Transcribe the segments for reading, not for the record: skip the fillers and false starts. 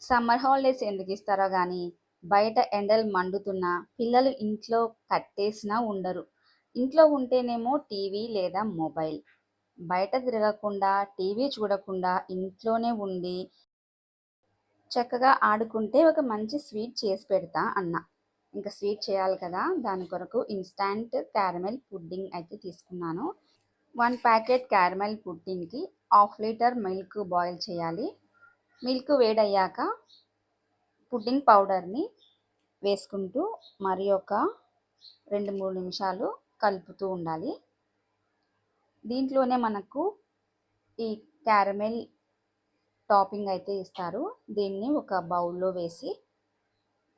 Summer holidays ఎందుకు ఇస్తారో గానీ, బయట ఎండలు మండుతున్నా, పిల్లలు ఇంట్లో కట్టేసినా ఉండరు. ఇంట్లో ఉంటేనేమో టీవీ లేదా మొబైల్. బయట తిరగకుండా, టీవీ చూడకుండా ఇంట్లోనే ఉండి, చక్కగా ఆడుకుంటే ఒక మంచి స్వీట్ చేసి పెడతా అన్న. ఇంక స్వీట్ చేయాలి కదా! దాని కొరకు ఇన్‌స్టాంట్ క్యారమెల్ పుడ్డింగ్ అయితే తీసుకున్నాను. 1 ప్యాకెట్ క్యారమెల్ పుడ్డింగ్‌కి హాఫ్ లీటర్ మిల్క్ బాయిల్ చేయాలి. మిల్క్ వేడయ్యాక పుడ్డింగ్ పౌడర్‌ని వేసుకుంటూ మరి ఒక 2, 3 నిమిషాలు కలుపుతూ ఉండాలి. దీంట్లోనే మనకు ఈ క్యారమెల్ టాపింగ్ అయితే ఇస్తారు. దీన్ని ఒక బౌల్‌లో వేసి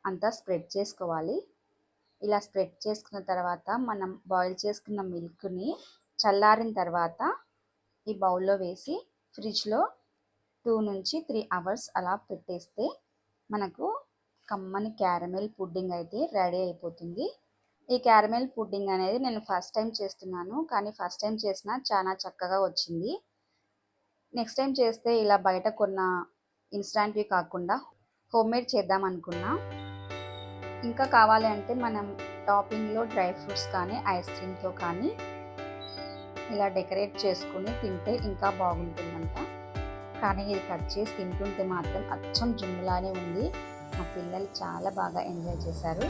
అంతా స్ప్రెడ్ చేసుకోవాలి. ఇలా స్ప్రెడ్ చేసుకున్న తర్వాత మనం బాయిల్ చేసుకున్న మిల్క్‌ని చల్లారిన తర్వాత ఈ బౌల్‌లో వేసి ఫ్రిడ్జ్‌లో 2-3 అవర్స్ అలా పెట్టేస్తే మనకు కమ్మని క్యారమెల్ పుడ్డింగ్ అయితే రెడీ అయిపోతుంది. ఈ క్యారమెల్ పుడ్డింగ్ అనేది నేను ఫస్ట్ టైం చేస్తున్నాను. కానీ ఫస్ట్ టైం చేసినా చాలా చక్కగా వచ్చింది. నెక్స్ట్ టైం చేస్తే ఇలా బయట కొన్న ఇన్‌స్టాంట్‌వి కాకుండా హోమ్‌మేడ్ చేద్దాం అనుకున్నా. ఇంకా కావాలి అంటే మనం టాపింగ్‌లో డ్రై ఫ్రూట్స్ కానీ, ఐస్ క్రీమ్‌తో కానీ ఇలా డెకరేట్ చేసుకొని తింటే ఇంకా బాగుంటుందంట. కానీ ఇది కట్ చేసి తింటుంటే మాత్రం అచ్చం జున్నులానే ఉంది. మా పిల్లలు చాలా బాగా ఎంజాయ్ చేశారు.